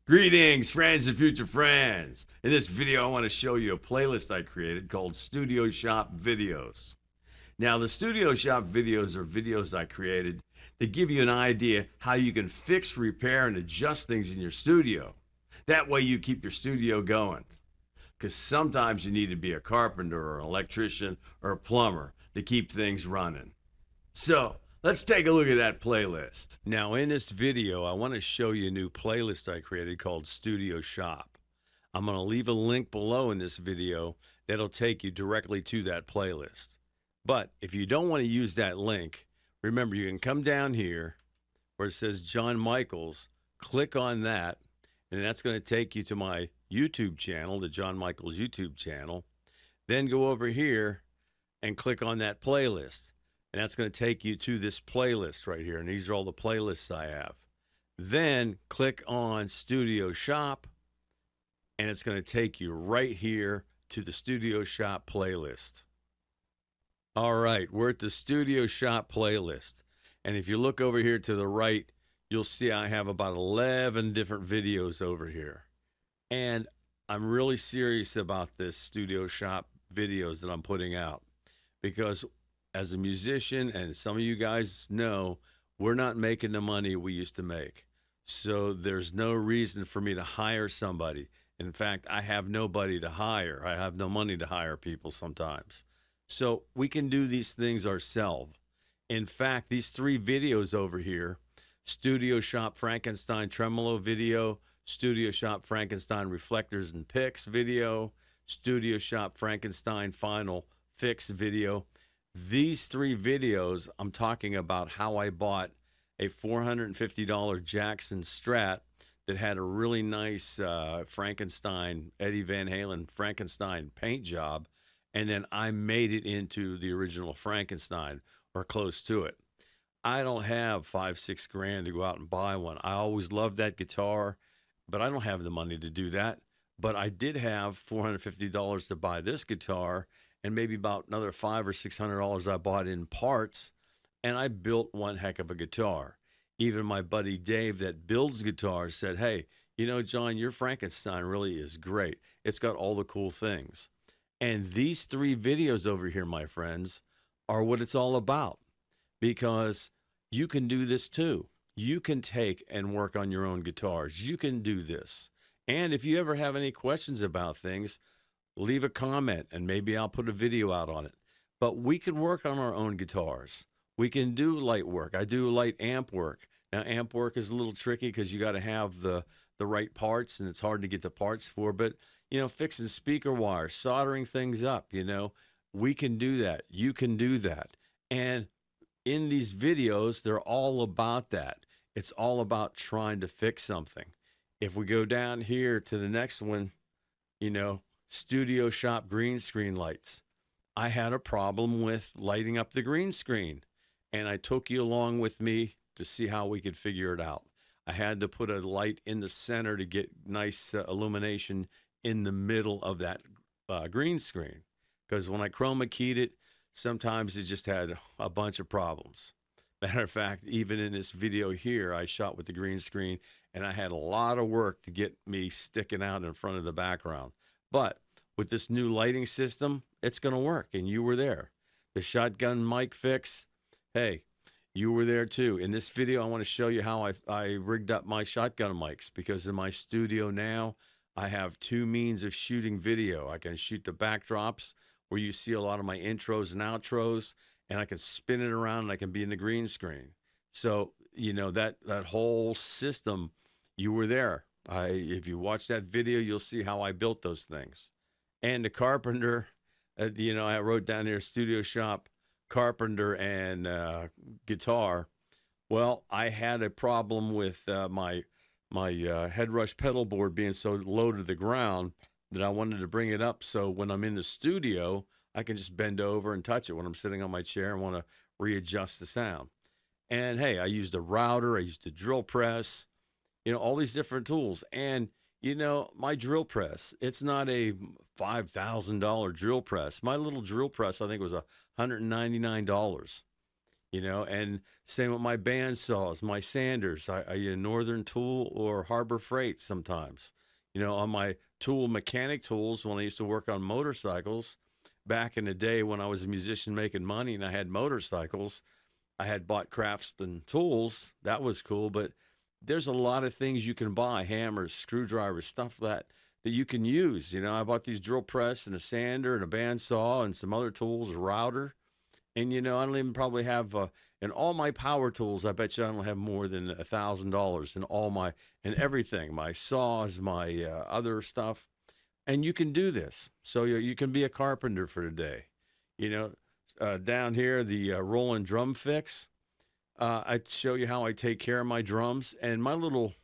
Greetings, friends and future friends. In this video, I want to show you a playlist I created called Studio Shop Videos. Now, the Studio Shop videos are videos I created that give you an idea how you can fix, repair, and adjust things in your studio. That way, you keep your studio going. Because sometimes you need to be a carpenter or an electrician or a plumber to keep things running. So, let's take a look at that playlist. Now, in this video, I want to show you a new playlist I created called Studio Shop. I'm going to leave a link below in this video that'll take you directly to that playlist. But if you don't want to use that link, remember you can come down here where it says John Michaels, click on that, and that's going to take you to my YouTube channel, the John Michaels YouTube channel. Then go over here and click on that playlist. And that's going to take you to this playlist right here. And these are all the playlists I have. Then click on Studio Shop, and it's going to take you right here to the Studio Shop playlist. All right, we're at the Studio Shop playlist. And if you look over here to the right, you'll see I have about 11 different videos over here. And I'm really serious about this Studio Shop videos that I'm putting out because as a musician, and some of you guys know, we're not making the money we used to make. So there's no reason for me to hire somebody. In fact, I have nobody to hire. I have no money to hire people sometimes. So we can do these things ourselves. In fact, these 3 videos over here, Studio Shop Frankenstein Tremolo video, Studio Shop Frankenstein Reflectors and Picks video, Studio Shop Frankenstein Final Fix video. These 3 videos, I'm talking about how I bought a $450 Jackson Strat that had a really nice Frankenstein, Eddie Van Halen Frankenstein paint job, and then I made it into the original Frankenstein or close to it. I don't have $5-6 grand to go out and buy one. I always loved that guitar, but I don't have the money to do that. But I did have $450 to buy this guitar, and maybe about another $500 or $600 I bought in parts, and I built one heck of a guitar. Even my buddy Dave that builds guitars said, hey, you know, John, your Frankenstein really is great. It's got all the cool things. And these 3 videos over here, my friends, are what it's all about, because you can do this too. You can take and work on your own guitars. You can do this. And if you ever have any questions about things, leave a comment and maybe I'll put a video out on it. But we can work on our own guitars. We can do light work. I do light amp work. Now, amp work is a little tricky because you got to have the right parts, and it's hard to get the parts for. But, you know, fixing speaker wires, soldering things up, you know, we can do that. You can do that. And in these videos, they're all about that. It's all about trying to fix something. If we go down here to the next one, you know, Studio Shop green screen lights. I had a problem with lighting up the green screen, and I took you along with me to see how we could figure it out. I had to put a light in the center to get nice illumination in the middle of that green screen, because when I chroma keyed it, sometimes it just had a bunch of problems. Matter of fact, even in this video here, I shot with the green screen, and I had a lot of work to get me sticking out in front of the background. But with this new lighting system, it's going to work, and you were there. The shotgun mic fix, hey, you were there too. In this video, I want to show you how I rigged up my shotgun mics, because in my studio now, I have 2 means of shooting video. I can shoot the backdrops where you see a lot of my intros and outros, and I can spin it around and I can be in the green screen. So, you know, that whole system, you were there. If you watch that video, you'll see how I built those things. And the Carpenter, you know, I wrote down here, Studio Shop, Carpenter, and guitar. Well, I had a problem with my head rush pedal board being so low to the ground that I wanted to bring it up so when I'm in the studio, I can just bend over and touch it when I'm sitting on my chair and want to readjust the sound. And hey, I used a router, I used a drill press, you know, all these different tools. And, you know, my drill press, it's not a $5,000 drill press. My little drill press, I think, was $199. and same with my band saws, my sanders. I use Northern Tool or Harbor Freight sometimes. On my tool mechanic tools when I used to work on motorcycles back in the day when I was a musician making money and I had motorcycles, I had bought Craftsman tools. That was cool, but there's a lot of things you can buy, hammers, screwdrivers, stuff that you can use. I bought these drill press and a sander and a bandsaw and some other tools, a router. And I don't even probably have in all my power tools. I bet you I don't have more than $1,000 in all my and everything, my saws, my other stuff. And you can do this, so you can be a carpenter for today. Down here the rolling drum fix. I show you how I take care of my drums and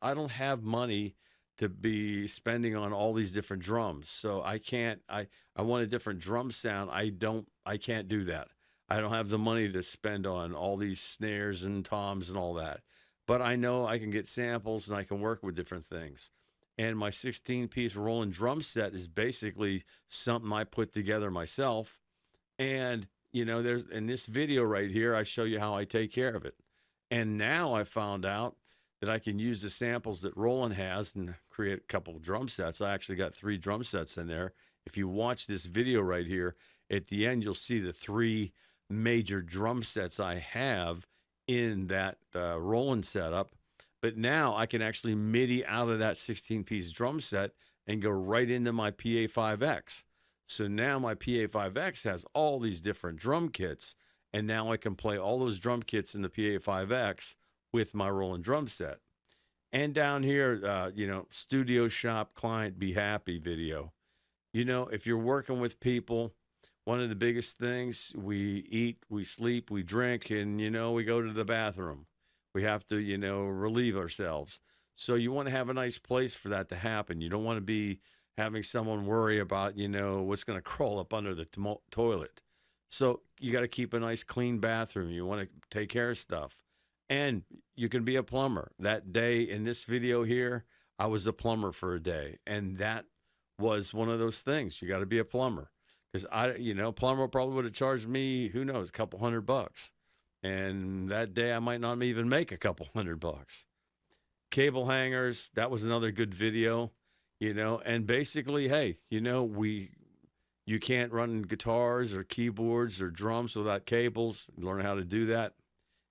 I don't have money to be spending on all these different drums, so I can't. I want a different drum sound. I can't do that. I don't have the money to spend on all these snares and toms and all that. But I know I can get samples and I can work with different things. And my 16-piece rolling drum set is basically something I put together myself. And, there's in this video right here, I show you how I take care of it. And now I found out that I can use the samples that Roland has and create a couple of drum sets. I actually got 3 drum sets in there. If you watch this video right here, at the end, you'll see the 3 major drum sets I have in that Roland setup. But now I can actually MIDI out of that 16-piece drum set and go right into my PA5X. So now my PA5X has all these different drum kits, and now I can play all those drum kits in the PA5X with my Roland drum set. And down here, studio shop client be happy video. If you're working with people, one of the biggest things, we eat, we sleep, we drink, and, we go to the bathroom. We have to, relieve ourselves. So you want to have a nice place for that to happen. You don't want to be having someone worry about, what's going to crawl up under the toilet. So you got to keep a nice clean bathroom. You want to take care of stuff. And you can be a plumber. That day in this video here, I was a plumber for a day. And that was one of those things. You got to be a plumber. Because plumber probably would have charged me, who knows, a couple $100. And that day I might not even make a couple $100. Cable hangers, that was another good video, and basically, hey, you can't run guitars or keyboards or drums without cables. Learn how to do that.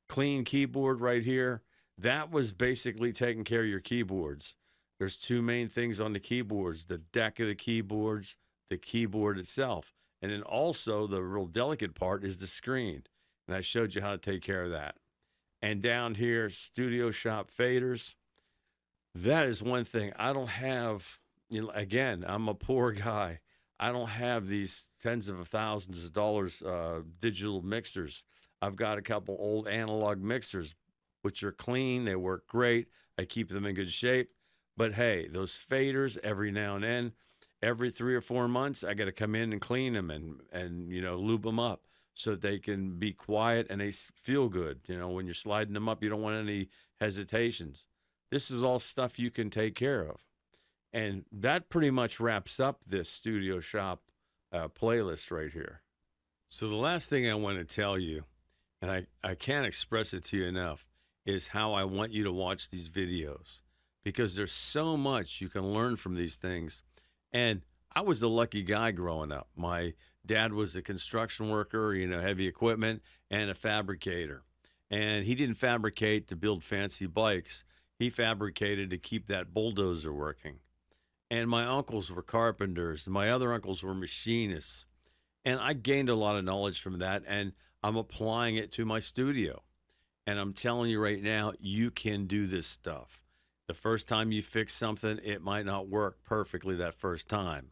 Clean keyboard right here. That was basically taking care of your keyboards. There's 2 main things on the keyboards, the deck of the keyboards, the keyboard itself. And then also the real delicate part is the screen. And I showed you how to take care of that. And down here, studio shop faders. That is one thing. I don't have, again, I'm a poor guy. I don't have these tens of thousands of dollars digital mixers. I've got a couple old analog mixers, which are clean. They work great. I keep them in good shape. But hey, those faders, every now and then, every 3 or 4 months, I got to come in and clean them and lube them up so that they can be quiet and they feel good. When you're sliding them up, you don't want any hesitations. This is all stuff you can take care of. And that pretty much wraps up this studio shop playlist right here. So the last thing I want to tell you, and I can't express it to you enough, is how I want you to watch these videos, because there's so much you can learn from these things. And I was a lucky guy growing up. My dad was a construction worker, heavy equipment, and a fabricator. And he didn't fabricate to build fancy bikes. He fabricated to keep that bulldozer working. And my uncles were carpenters. My other uncles were machinists. And I gained a lot of knowledge from that, and I'm applying it to my studio. And I'm telling you right now, you can do this stuff. The first time you fix something, it might not work perfectly that first time,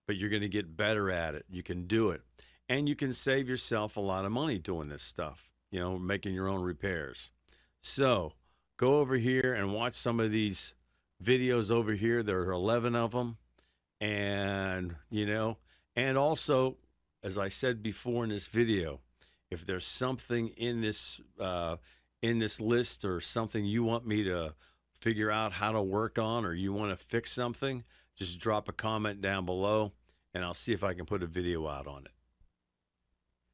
but you're going to get better at it. You can do it. And you can save yourself a lot of money doing this stuff, making your own repairs. So go over here and watch some of these videos over here. There are 11 of them. And, and also, as I said before in this video, if there's something in this list or something you want me to figure out how to work on, or you want to fix something, just drop a comment down below and I'll see if I can put a video out on it.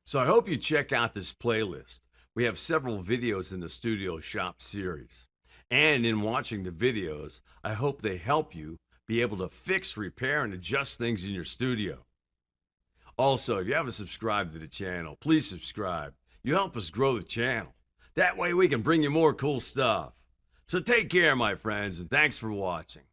So I hope you check out this playlist. We have several videos in the Studio Shop series. And in watching the videos, I hope they help you be able to fix, repair, and adjust things in your studio. Also, if you haven't subscribed to the channel, please subscribe. You help us grow the channel. That way we can bring you more cool stuff. So take care, my friends, and thanks for watching.